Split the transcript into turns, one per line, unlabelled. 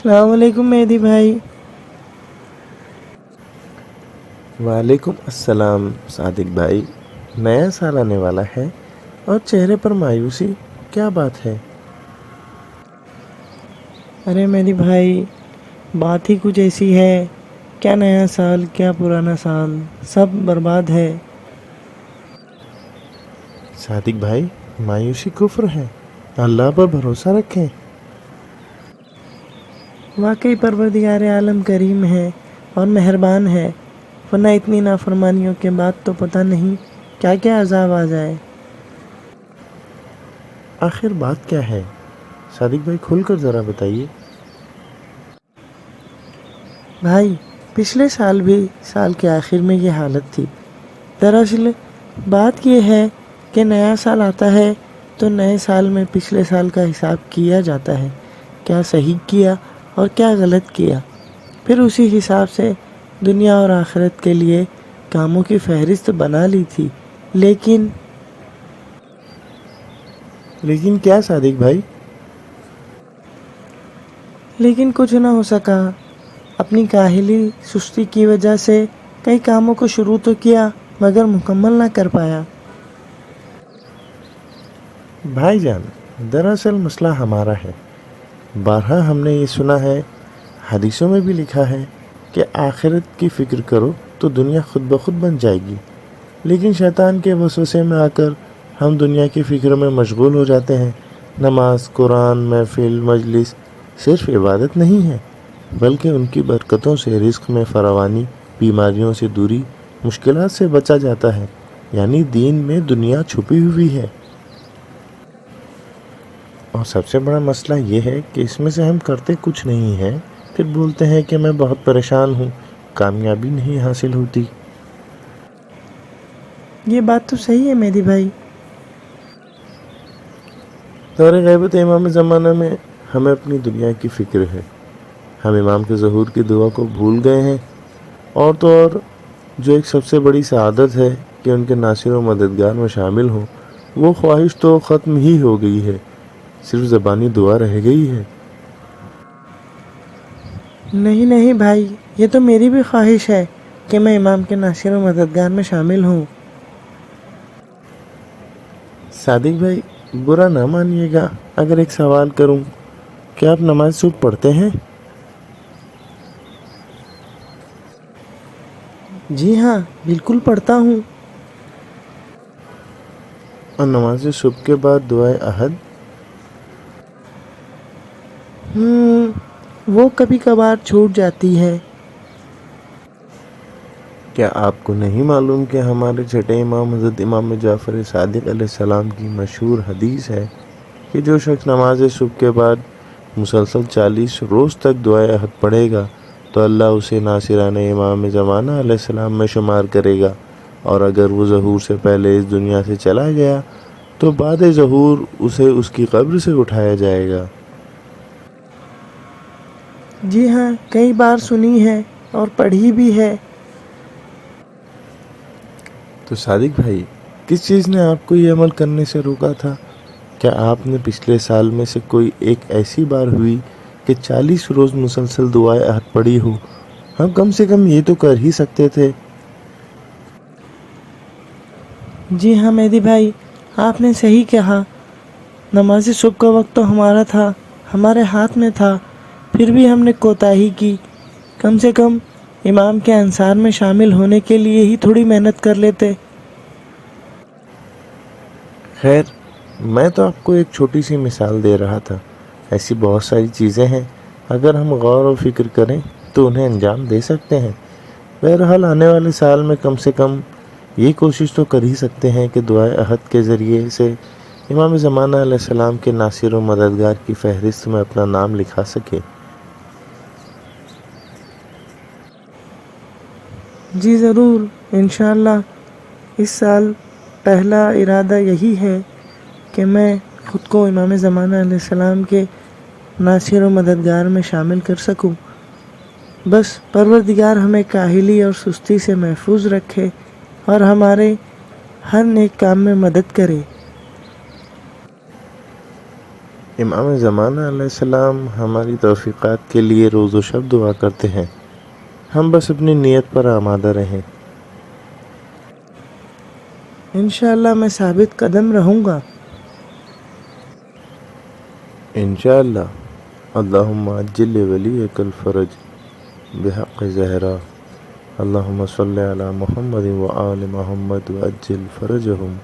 अस्सलाम वालेकुम मेहदी भाई।
वालेकुम अस्सलाम सादिक भाई। नया साल आने वाला है और चेहरे पर मायूसी, क्या बात है?
अरे मेहदी भाई, बात ही कुछ ऐसी है। क्या नया साल क्या पुराना साल, सब बर्बाद है।
सादिक भाई, मायूसी कुफ्र है, अल्लाह पर भरोसा रखें।
वाकई परवरदिगार आलम करीम है और मेहरबान है, वरना इतनी नाफरमानियों के बाद तो पता नहीं क्या क्या अजाब आ जाए।
आखिर बात क्या है सादिक भाई, खुलकर ज़रा बताइए।
भाई, पिछले साल भी साल के आखिर में ये हालत थी। दरअसल बात ये है कि नया साल आता है तो नए साल में पिछले साल का हिसाब किया जाता है, क्या सही किया और क्या गलत किया। फिर उसी हिसाब से दुनिया और आखिरत के लिए कामों की फहरिस्त बना ली थी। लेकिन
क्या सादिक भाई?
कुछ ना हो सका। अपनी काहिली सुस्ती की वजह से कई कामों को शुरू तो किया मगर मुकम्मल ना कर पाया।
भाईजान, दरअसल मसला हमारा है। बारहा हमने ये सुना है, हदीसों में भी लिखा है कि आखिरत की फ़िक्र करो तो दुनिया खुद ब खुद बन जाएगी। लेकिन शैतान के वसवसे में आकर हम दुनिया की फ़िक्र में मशगूल हो जाते हैं। नमाज, कुरान, महफिल, मजलिस सिर्फ़ इबादत नहीं है, बल्कि उनकी बरकतों से रिज़्क़ में फरावानी, बीमारियों से दूरी, मुश्किलात से बचा जाता है। यानी दीन में दुनिया छुपी हुई है। और सबसे बड़ा मसला ये है कि इसमें से हम करते कुछ नहीं हैं, फिर बोलते हैं कि मैं बहुत परेशान हूँ, कामयाबी नहीं हासिल होती।
ये बात तो सही है मेरी भाई।
दौरे ग़ैबत इमाम ज़माना में हमें अपनी दुनिया की फ़िक्र है। हम इमाम के ज़हूर की दुआ को भूल गए हैं। और तो और जो एक सबसे बड़ी सआदत है कि उनके नासिर व मददगार में शामिल हों, वो ख्वाहिश तो ख़त्म ही हो गई है, सिर्फ ज़बानी दुआ रह गई है।
नहीं नहीं भाई, ये तो मेरी भी ख्वाहिश है कि मैं इमाम के नासिर व मददगार में शामिल हूँ।
सादिक भाई, बुरा ना मानिएगा अगर एक सवाल करूं, क्या आप नमाज सुबह पढ़ते हैं?
जी हाँ, बिल्कुल पढ़ता हूँ।
और नमाज सुबह के बाद दुआए अहद?
वो कभी कभार छूट जाती है।
क्या आपको नहीं मालूम कि हमारे छठे इमाम हज़रत इमाम जाफ़र सादिक अलैहिस्सलाम की मशहूर हदीस है कि जो शख्स नमाज सुबह के बाद मुसलसल 40 रोज़ तक दुआए अहद पढ़ेगा तो अल्लाह उसे नासिरान इमाम ज़माना अलैहिस्सलाम में शुमार करेगा। और अगर वो ज़हूर से पहले इस दुनिया से चला गया तो बाद ज़हूर उसे उसकी कब्र से उठाया जाएगा।
जी हाँ, कई बार सुनी है और पढ़ी भी है।
तो सादिक भाई, किस चीज़ ने आपको ये अमल करने से रोका था? क्या आपने पिछले साल में से कोई एक ऐसी बार हुई कि 40 रोज़ मुसलसल दुआएं अहद पड़ी हो? हम कम से कम ये तो कर ही सकते थे।
जी हाँ मेहदी भाई, आपने सही कहा। नमाज सुबह का वक्त तो हमारा था, हमारे हाथ में था, फिर भी हमने कोताही की। कम से कम इमाम के अंसार में शामिल होने के लिए ही थोड़ी मेहनत कर लेते।
खैर, मैं तो आपको एक छोटी सी मिसाल दे रहा था। ऐसी बहुत सारी चीज़ें हैं, अगर हम गौर और फिक्र करें तो उन्हें अंजाम दे सकते हैं। बहरहाल आने वाले साल में कम से कम ये कोशिश तो कर ही सकते हैं कि दुआए अहद के ज़रिए से इमाम ज़माना अलैहिस्सलाम के नासिर व मददगार की फहरिस्त में अपना नाम लिखा सके।
जी ज़रूर, इंशाअल्लाह। इस साल पहला इरादा यही है कि मैं ख़ुद को इमाम ज़माना अलैहिस्सलाम के नासिर व मददगार में शामिल कर सकूं। बस परवरदिगार हमें काहिली और सुस्ती से महफूज रखे और हमारे हर नेक काम में मदद करे।
امام زمانہ علیہ السلام ہماری توفیقات کے لیے روز و شب دعا کرتے ہیں، ہم بس اپنی نیت پر آمادہ رہیں۔
انشاءاللہ میں ثابت قدم رہوں گا۔
انشاءاللہ۔ اللہم عجل لولیک الفرج بحق زہرا، اللہم صلی علی محمد وآل محمد وعجل فرجہم۔